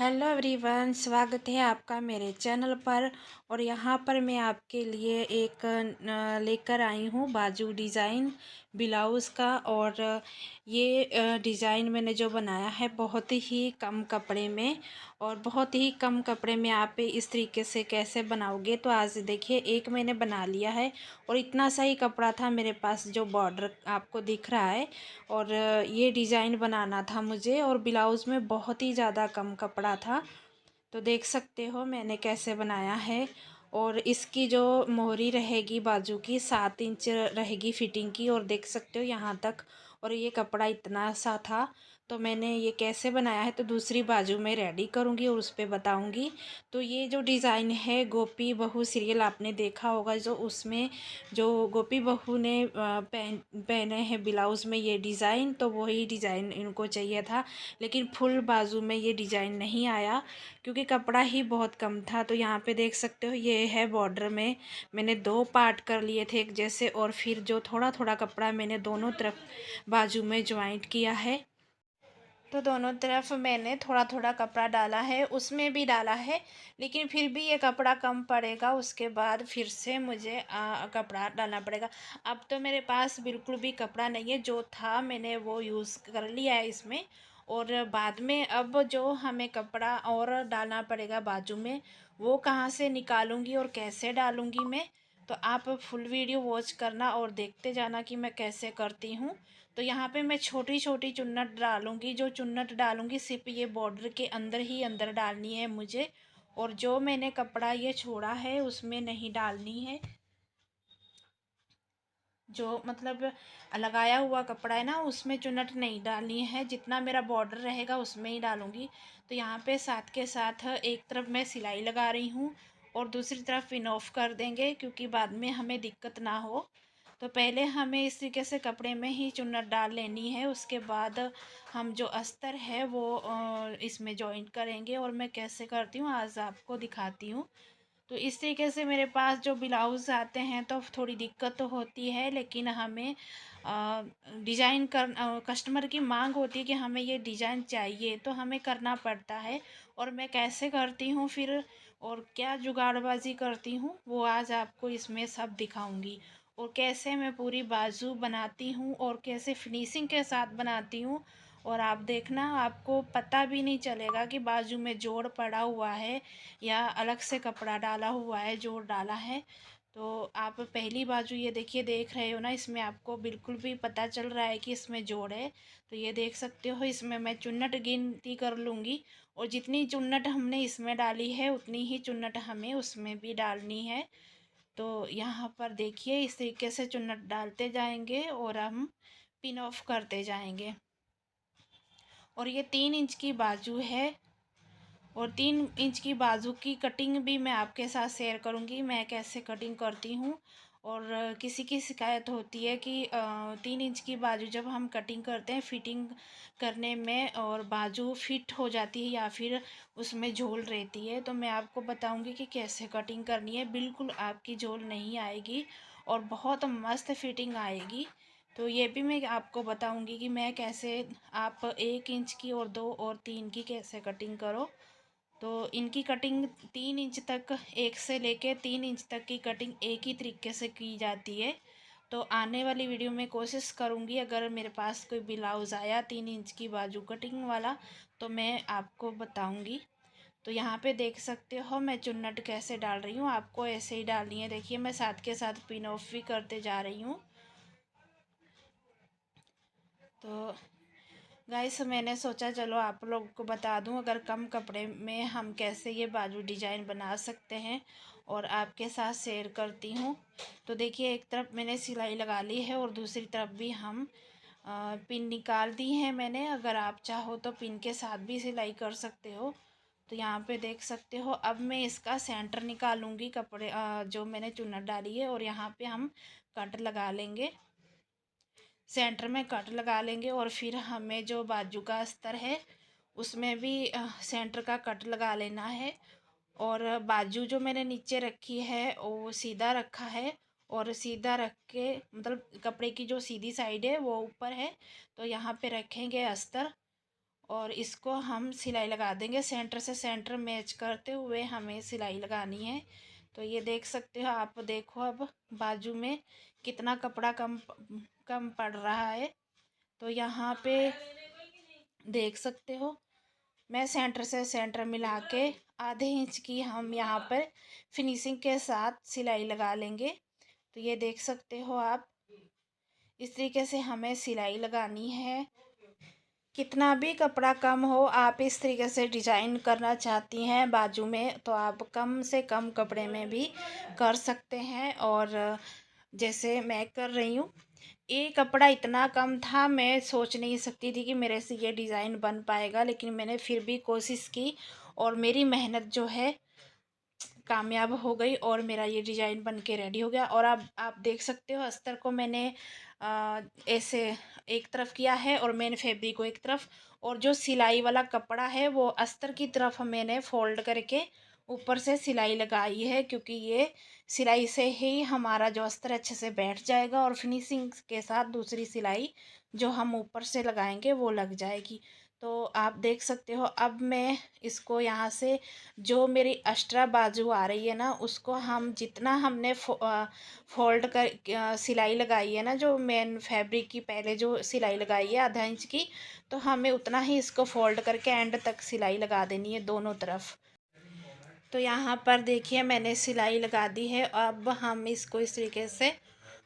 Hello everyone, स्वागत है आपका मेरे चैनल पर। और यहाँ पर मैं आपके लिए एक लेकर आई हूँ बाजू डिज़ाइन ब्लाउज़ का। और ये डिज़ाइन मैंने जो बनाया है बहुत ही कम कपड़े में, और बहुत ही कम कपड़े में आप इस तरीके से कैसे बनाओगे। तो आज देखिए, एक मैंने बना लिया है और इतना सही कपड़ा था मेरे पास जो बॉर्डर आपको दिख रहा है। और ये डिज़ाइन बनाना था मुझे, और ब्लाउज़ में बहुत ही ज़्यादा कम कपड़ा था। तो देख सकते हो मैंने कैसे बनाया है। और इसकी जो मोहरी रहेगी बाजू की 7 इंच रहेगी फिटिंग की, और देख सकते हो यहाँ तक। और ये कपड़ा इतना सा था। तो मैंने ये कैसे बनाया है तो दूसरी बाजू में रेडी करूँगी और उस पर बताऊँगी। तो ये जो डिज़ाइन है, गोपी बहू सीरियल आपने देखा होगा, जो उसमें जो गोपी बहू ने पहने हैं ब्लाउज़ में ये डिज़ाइन, तो वही डिज़ाइन इनको चाहिए था। लेकिन फुल बाजू में ये डिज़ाइन नहीं आया क्योंकि कपड़ा ही बहुत कम था। तो यहाँ पे देख सकते हो ये है बॉर्डर में मैंने 2 पार्ट कर लिए थे एक जैसे, और फिर जो थोड़ा थोड़ा कपड़ा मैंने दोनों तरफ बाजू में ज्वाइंट किया है। तो दोनों तरफ मैंने थोड़ा थोड़ा कपड़ा डाला है, उसमें भी डाला है, लेकिन फिर भी ये कपड़ा कम पड़ेगा। उसके बाद फिर से मुझे कपड़ा डालना पड़ेगा। अब तो मेरे पास बिल्कुल भी कपड़ा नहीं है, जो था मैंने वो यूज़ कर लिया है इसमें। और बाद में अब जो हमें कपड़ा और डालना पड़ेगा बाजू में, वो कहाँ से निकालूंगी और कैसे डालूंगी मैं। तो आप फुल वीडियो वॉच करना और देखते जाना कि मैं कैसे करती हूँ। तो यहाँ पे मैं छोटी छोटी चुन्नट डालूंगी। जो चुन्नट डालूंगी सिर्फ ये बॉर्डर के अंदर ही अंदर डालनी है मुझे, और जो मैंने कपड़ा ये छोड़ा है उसमें नहीं डालनी है। जो मतलब लगाया हुआ कपड़ा है ना, उसमें चुन्नट नहीं डालनी है। जितना मेरा बॉर्डर रहेगा उसमें ही डालूंगी। तो यहाँ पे साथ के साथ एक तरफ मैं सिलाई लगा रही हूँ और दूसरी तरफ पिन ऑफ कर देंगे, क्योंकि बाद में हमें दिक्कत ना हो। तो पहले हमें इस तरीके से कपड़े में ही चुन्नट डाल लेनी है। उसके बाद हम जो अस्तर है वो इसमें जॉइंट करेंगे, और मैं कैसे करती हूँ आज आपको दिखाती हूँ। तो इस तरीके से मेरे पास जो ब्लाउज़ आते हैं तो थोड़ी दिक्कत तो होती है, लेकिन हमें डिज़ाइन कर कस्टमर की मांग होती है कि हमें ये डिज़ाइन चाहिए, तो हमें करना पड़ता है। और मैं कैसे करती हूँ फिर, और क्या जुगाड़बाजी करती हूँ, वो आज आपको इसमें सब दिखाऊंगी। और कैसे मैं पूरी बाजू बनाती हूँ और कैसे फिनिशिंग के साथ बनाती हूँ। और आप देखना, आपको पता भी नहीं चलेगा कि बाजू में जोड़ पड़ा हुआ है या अलग से कपड़ा डाला हुआ है, जोड़ डाला है। तो आप पहली बाजू ये देखिए, देख रहे हो ना, इसमें आपको बिल्कुल भी पता चल रहा है कि इसमें जोड़ है। तो ये देख सकते हो, इसमें मैं चुन्नट गिनती कर लूँगी, और जितनी चुन्नट हमने इसमें डाली है उतनी ही चुन्नट हमें उसमें भी डालनी है। तो यहाँ पर देखिए, इस तरीके से चुन्नट डालते जाएंगे और हम पिन ऑफ करते जाएंगे। और ये 3 इंच की बाजू है, और 3 इंच की बाजू की कटिंग भी मैं आपके साथ शेयर करूंगी, मैं कैसे कटिंग करती हूँ। और किसी की शिकायत होती है कि 3 इंच की बाजू जब हम कटिंग करते हैं फिटिंग करने में, और बाजू फिट हो जाती है या फिर उसमें झोल रहती है। तो मैं आपको बताऊंगी कि कैसे कटिंग करनी है। बिल्कुल आपकी झोल नहीं आएगी और बहुत मस्त फिटिंग आएगी। तो ये भी मैं आपको बताऊंगी कि मैं कैसे, आप 1 इंच की और 2 और 3 की कैसे कटिंग करो। तो इनकी कटिंग 3 इंच तक, 1 से लेके 3 इंच तक की कटिंग एक ही तरीके से की जाती है। तो आने वाली वीडियो में कोशिश करूँगी, अगर मेरे पास कोई ब्लाउज़ आया 3 इंच की बाजू कटिंग वाला तो मैं आपको बताऊँगी। तो यहाँ पे देख सकते हो मैं चुन्नट कैसे डाल रही हूँ, आपको ऐसे ही डालनी है। देखिए, मैं साथ के साथ पिन ऑफ भी करते जा रही हूँ। तो गाइस, मैंने सोचा चलो आप लोग को बता दूं, अगर कम कपड़े में हम कैसे ये बाजू डिजाइन बना सकते हैं, और आपके साथ शेयर करती हूँ। तो देखिए, एक तरफ मैंने सिलाई लगा ली है और दूसरी तरफ भी हम पिन निकाल दी है मैंने। अगर आप चाहो तो पिन के साथ भी सिलाई कर सकते हो। तो यहाँ पे देख सकते हो, अब मैं इसका सेंटर निकालूंगी कपड़े जो मैंने चुन्नट डाली है, और यहाँ पे हम कट लगा लेंगे। सेंटर में कट लगा लेंगे, और फिर हमें जो बाजू का अस्तर है उसमें भी सेंटर का कट लगा लेना है। और बाजू जो मैंने नीचे रखी है वो सीधा रखा है, और सीधा रख के मतलब कपड़े की जो सीधी साइड है वो ऊपर है। तो यहाँ पे रखेंगे अस्तर, और इसको हम सिलाई लगा देंगे। सेंटर से सेंटर मैच करते हुए हमें सिलाई लगानी है। तो ये देख सकते हो आप, देखो अब बाजू में कितना कपड़ा कम कम पड़ रहा है। तो यहाँ पे देख सकते हो मैं सेंटर से सेंटर मिला के आधे इंच की हम यहाँ पर फिनिशिंग के साथ सिलाई लगा लेंगे। तो ये देख सकते हो आप, इस तरीके से हमें सिलाई लगानी है। कितना भी कपड़ा कम हो, आप इस तरीके से डिजाइन करना चाहती हैं बाजू में तो आप कम से कम कपड़े में भी कर सकते हैं। और जैसे मैं कर रही हूँ, ये कपड़ा इतना कम था, मैं सोच नहीं सकती थी कि मेरे से ये डिज़ाइन बन पाएगा, लेकिन मैंने फिर भी कोशिश की और मेरी मेहनत जो है कामयाब हो गई और मेरा ये डिज़ाइन बन के रेडी हो गया। और अब आप देख सकते हो अस्तर को मैंने ऐसे एक तरफ किया है और मैंने फैब्रिक को एक तरफ, और जो सिलाई वाला कपड़ा है वो अस्तर की तरफ मैंने फोल्ड करके ऊपर से सिलाई लगाई है, क्योंकि ये सिलाई से ही हमारा जो अस्तर अच्छे से बैठ जाएगा और फिनिशिंग के साथ दूसरी सिलाई जो हम ऊपर से लगाएंगे वो लग जाएगी। तो आप देख सकते हो अब मैं इसको यहाँ से जो मेरी एक्स्ट्रा बाजू आ रही है ना, उसको हम जितना हमने फोल्ड कर सिलाई लगाई है ना, जो मेन फैब्रिक की पहले जो सिलाई लगाई है आधा इंच की, तो हमें उतना ही इसको फोल्ड करके एंड तक सिलाई लगा देनी है दोनों तरफ। तो यहाँ पर देखिए मैंने सिलाई लगा दी है। अब हम इसको इस तरीके से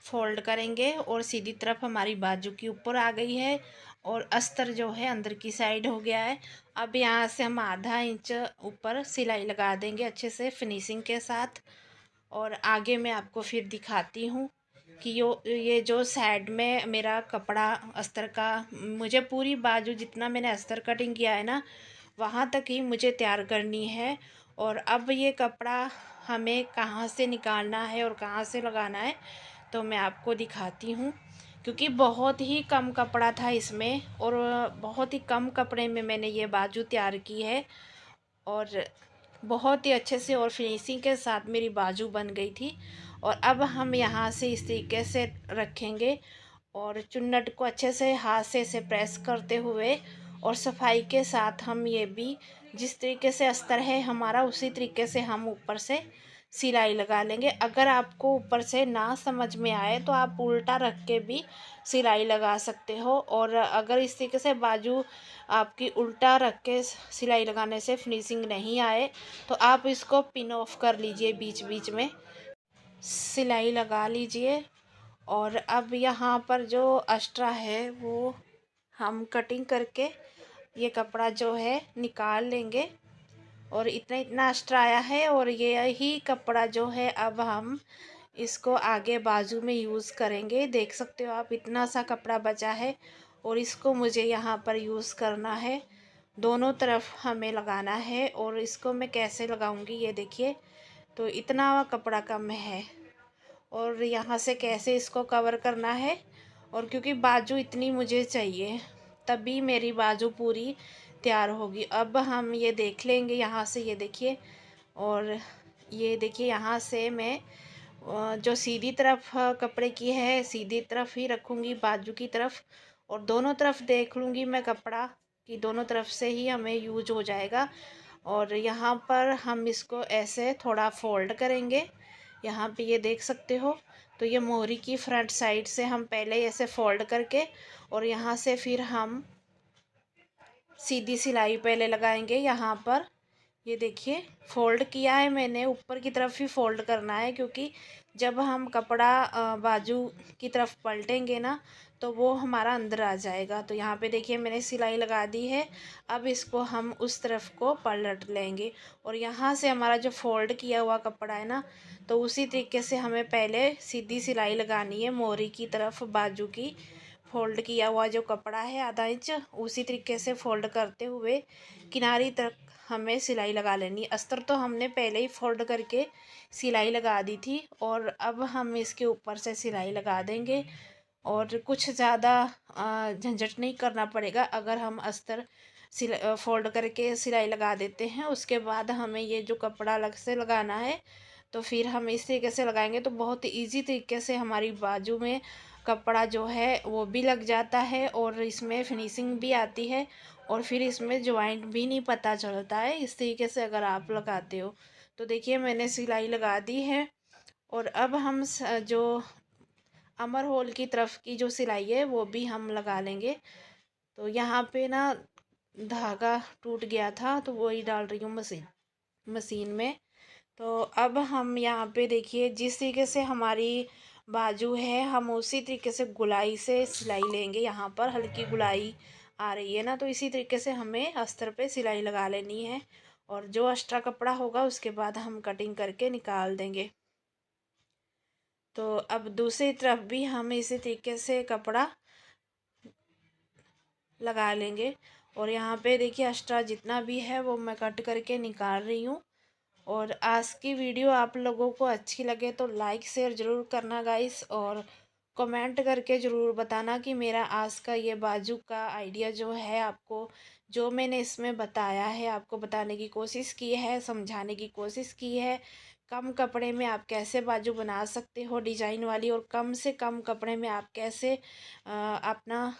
फोल्ड करेंगे और सीधी तरफ हमारी बाजू की ऊपर आ गई है और अस्तर जो है अंदर की साइड हो गया है। अब यहाँ से हम आधा इंच ऊपर सिलाई लगा देंगे अच्छे से फिनिशिंग के साथ। और आगे मैं आपको फिर दिखाती हूँ कि ये जो साइड में मेरा कपड़ा अस्तर का, मुझे पूरी बाजू जितना मैंने अस्तर कटिंग किया है ना, वहाँ तक ही मुझे तैयार करनी है। और अब ये कपड़ा हमें कहाँ से निकालना है और कहाँ से लगाना है तो मैं आपको दिखाती हूँ, क्योंकि बहुत ही कम कपड़ा था इसमें और बहुत ही कम कपड़े में मैंने ये बाजू तैयार की है और बहुत ही अच्छे से और फिनिशिंग के साथ मेरी बाजू बन गई थी। और अब हम यहाँ से इस तरीके से रखेंगे और चुन्नट को अच्छे से हाथ से इसे प्रेस करते हुए और सफाई के साथ हम ये भी जिस तरीके से अस्तर है हमारा उसी तरीके से हम ऊपर से सिलाई लगा लेंगे। अगर आपको ऊपर से ना समझ में आए तो आप उल्टा रख के भी सिलाई लगा सकते हो, और अगर इस तरीके से बाजू आपकी उल्टा रख के सिलाई लगाने से फिनिशिंग नहीं आए तो आप इसको पिन ऑफ कर लीजिए, बीच बीच में सिलाई लगा लीजिए। और अब यहाँ पर जो एक्स्ट्रा है वो हम कटिंग करके ये कपड़ा जो है निकाल लेंगे। और इतना इतना एक्स्ट्रा आया है और ये ही कपड़ा जो है अब हम इसको आगे बाजू में यूज़ करेंगे। देख सकते हो आप, इतना सा कपड़ा बचा है और इसको मुझे यहाँ पर यूज़ करना है, दोनों तरफ हमें लगाना है। और इसको मैं कैसे लगाऊंगी ये देखिए, तो इतना कपड़ा कम है और यहाँ से कैसे इसको कवर करना है। और क्योंकि बाजू इतनी मुझे चाहिए तभी मेरी बाजू पूरी तैयार होगी। अब हम ये देख लेंगे यहाँ से, ये देखिए। और ये देखिए यहाँ से मैं जो सीधी तरफ कपड़े की है सीधी तरफ ही रखूँगी बाजू की तरफ, और दोनों तरफ देख लूँगी मैं कपड़ा कि दोनों तरफ से ही हमें यूज हो जाएगा। और यहाँ पर हम इसको ऐसे थोड़ा फोल्ड करेंगे, यहाँ पे ये देख सकते हो। तो ये मोहरी की फ्रंट साइड से हम पहले ऐसे फोल्ड करके और यहाँ से फिर हम सीधी सिलाई पहले लगाएंगे यहाँ पर। ये देखिए फोल्ड किया है मैंने, ऊपर की तरफ ही फोल्ड करना है, क्योंकि जब हम कपड़ा बाजू की तरफ पलटेंगे ना तो वो हमारा अंदर आ जाएगा। तो यहाँ पे देखिए मैंने सिलाई लगा दी है। अब इसको हम उस तरफ को पलट लेंगे और यहाँ से हमारा जो फोल्ड किया हुआ कपड़ा है ना, तो उसी तरीके से हमें पहले सीधी सिलाई लगानी है मोहरी की तरफ बाजू की। फोल्ड किया हुआ जो कपड़ा है आधा इंच, उसी तरीके से फोल्ड करते हुए किनारी तक हमें सिलाई लगा लेनी। अस्तर तो हमने पहले ही फोल्ड करके सिलाई लगा दी थी और अब हम इसके ऊपर से सिलाई लगा देंगे। और कुछ ज़्यादा झंझट नहीं करना पड़ेगा अगर हम अस्तर फोल्ड करके सिलाई लगा देते हैं। उसके बाद हमें ये जो कपड़ा अलग से लगाना है तो फिर हम इस तरीके से लगाएंगे तो बहुत इजी तरीके से हमारी बाजू में कपड़ा जो है वो भी लग जाता है और इसमें फिनिशिंग भी आती है और फिर इसमें जॉइंट भी नहीं पता चलता है इस तरीके से अगर आप लगाते हो। तो देखिए मैंने सिलाई लगा दी है। और अब हम जो अमर होल की तरफ की जो सिलाई है वो भी हम लगा लेंगे। तो यहाँ पे ना धागा टूट गया था तो वही डाल रही हूँ मशीन में। तो अब हम यहाँ पे देखिए जिस तरीके से हमारी बाजू है हम उसी तरीके से गुलाई से सिलाई लेंगे। यहाँ पर हल्की गुलाई आ रही है ना, तो इसी तरीके से हमें अस्तर पे सिलाई लगा लेनी है। और जो एक्स्ट्रा कपड़ा होगा उसके बाद हम कटिंग करके निकाल देंगे। तो अब दूसरी तरफ भी हम इसी तरीके से कपड़ा लगा लेंगे। और यहाँ पे देखिए एक्स्ट्रा जितना भी है वो मैं कट करके निकाल रही हूँ। और आज की वीडियो आप लोगों को अच्छी लगे तो लाइक शेयर ज़रूर करना गाइस, और कमेंट करके ज़रूर बताना कि मेरा आज का ये बाजू का आइडिया जो है आपको, जो मैंने इसमें बताया है आपको बताने की कोशिश की है, समझाने की कोशिश की है। कम कपड़े में आप कैसे बाजू बना सकते हो डिजाइन वाली, और कम से कम कपड़े में आप कैसे अपना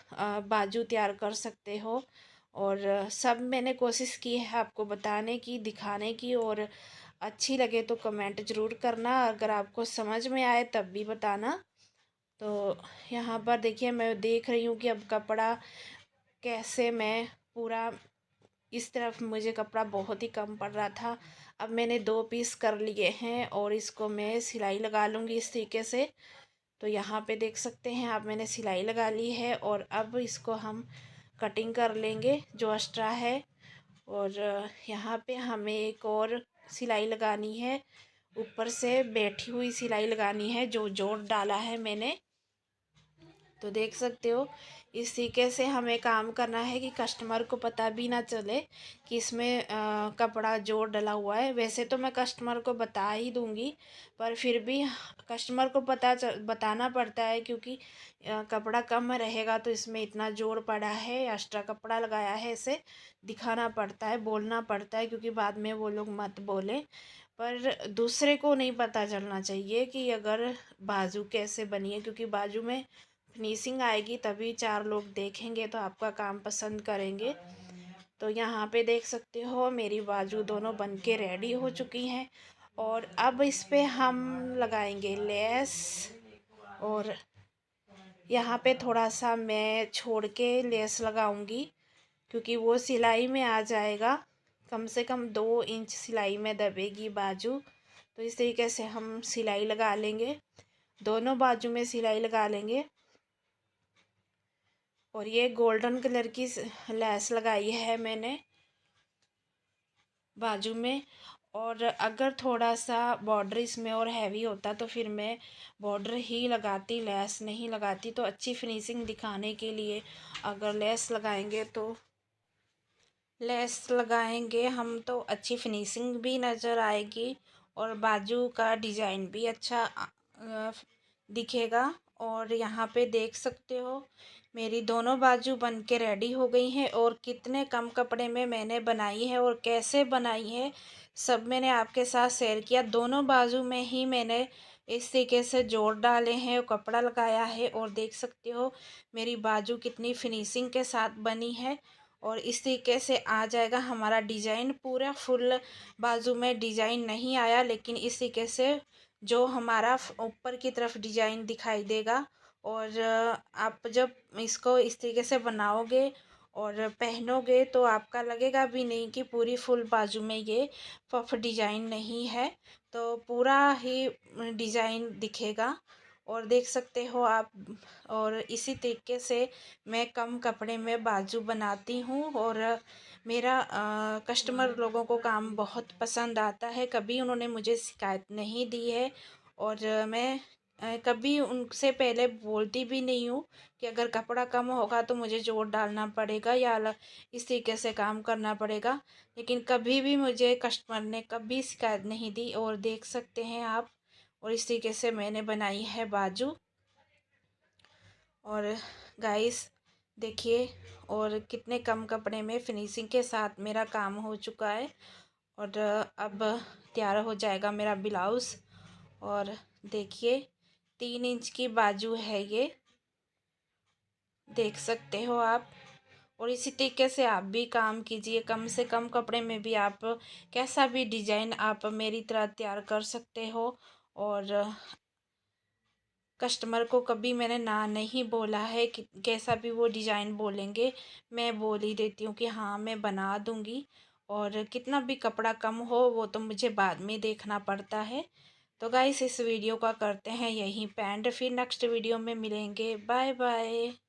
बाजू तैयार कर सकते हो। और सब मैंने कोशिश की है आपको बताने की, दिखाने की। और अच्छी लगे तो कमेंट ज़रूर करना, अगर आपको समझ में आए तब भी बताना। तो यहाँ पर देखिए मैं देख रही हूँ कि अब कपड़ा कैसे मैं पूरा, इस तरफ मुझे कपड़ा बहुत ही कम पड़ रहा था। अब मैंने 2 पीस कर लिए हैं और इसको मैं सिलाई लगा लूँगी इस तरीके से। तो यहाँ पे देख सकते हैं आप मैंने सिलाई लगा ली है। और अब इसको हम कटिंग कर लेंगे जो एक्स्ट्रा है। और यहाँ पे हमें एक और सिलाई लगानी है, ऊपर से बैठी हुई सिलाई लगानी है जो जोड़ डाला है मैंने। तो देख सकते हो इस तरीके से हमें काम करना है कि कस्टमर को पता भी ना चले कि इसमें कपड़ा जोड़ डला हुआ है। वैसे तो मैं कस्टमर को बता ही दूंगी, पर फिर भी कस्टमर को बताना पड़ता है, क्योंकि कपड़ा कम रहेगा तो इसमें इतना जोड़ पड़ा है, एक्स्ट्रा कपड़ा लगाया है, इसे दिखाना पड़ता है, बोलना पड़ता है, क्योंकि बाद में वो लोग मत बोले। पर दूसरे को नहीं पता चलना चाहिए कि अगर बाजू कैसे बनी है, क्योंकि बाजू में फिनिशिंग आएगी तभी 4 लोग देखेंगे तो आपका काम पसंद करेंगे। तो यहाँ पे देख सकते हो मेरी बाजू दोनों बन के रेडी हो चुकी हैं। और अब इस पे हम लगाएंगे लेस। और यहाँ पे थोड़ा सा मैं छोड़ के लेस लगाऊंगी, क्योंकि वो सिलाई में आ जाएगा। कम से कम 2 इंच सिलाई में दबेगी बाजू। तो इस तरीके से हम सिलाई लगा लेंगे, दोनों बाजू में सिलाई लगा लेंगे। और ये गोल्डन कलर की लेस लगाई है मैंने बाजू में। और अगर थोड़ा सा बॉर्डर इसमें और हैवी होता तो फिर मैं बॉर्डर ही लगाती, लेस नहीं लगाती। तो अच्छी फिनिशिंग दिखाने के लिए अगर लेस लगाएंगे तो लेस लगाएंगे हम तो अच्छी फिनिशिंग भी नज़र आएगी और बाजू का डिज़ाइन भी अच्छा दिखेगा। और यहाँ पे देख सकते हो मेरी दोनों बाजू बन के रेडी हो गई हैं। और कितने कम कपड़े में मैंने बनाई है और कैसे बनाई है सब मैंने आपके साथ शेयर किया। दोनों बाजू में ही मैंने इस तरीके से जोड़ डाले हैं और कपड़ा लगाया है। और देख सकते हो मेरी बाजू कितनी फिनिशिंग के साथ बनी है। और इस तरीके से आ जाएगा हमारा डिज़ाइन। पूरा फुल बाजू में डिज़ाइन नहीं आया, लेकिन इस तरीके से जो हमारा ऊपर की तरफ डिज़ाइन दिखाई देगा। और आप जब इसको इस तरीके से बनाओगे और पहनोगे तो आपका लगेगा भी नहीं कि पूरी फुल बाजू में ये पफ डिज़ाइन नहीं है, तो पूरा ही डिज़ाइन दिखेगा। और देख सकते हो आप। और इसी तरीके से मैं कम कपड़े में बाजू बनाती हूँ। और मेरा कस्टमर लोगों को काम बहुत पसंद आता है, कभी उन्होंने मुझे शिकायत नहीं दी है। और मैं कभी उनसे पहले बोलती भी नहीं हूँ कि अगर कपड़ा कम होगा तो मुझे जोड़ डालना पड़ेगा या इस तरीके से काम करना पड़ेगा। लेकिन कभी भी मुझे कस्टमर ने कभी शिकायत नहीं दी। और देख सकते हैं आप। और इस तरीके से मैंने बनाई है बाजू। और गाइस देखिए, और कितने कम कपड़े में फिनिशिंग के साथ मेरा काम हो चुका है। और अब तैयार हो जाएगा मेरा ब्लाउज़। और देखिए 3 इंच की बाजू है ये, देख सकते हो आप। और इसी तरीके से आप भी काम कीजिए। कम से कम कपड़े में भी आप कैसा भी डिजाइन आप मेरी तरह तैयार कर सकते हो। और कस्टमर को कभी मैंने ना नहीं बोला है कि कैसा भी वो डिज़ाइन बोलेंगे मैं बोल ही देती हूँ कि हाँ मैं बना दूँगी। और कितना भी कपड़ा कम हो वो तो मुझे बाद में देखना पड़ता है। तो गाइस इस वीडियो का करते हैं यहीं पे एंड, फिर नेक्स्ट वीडियो में मिलेंगे। Bye bye.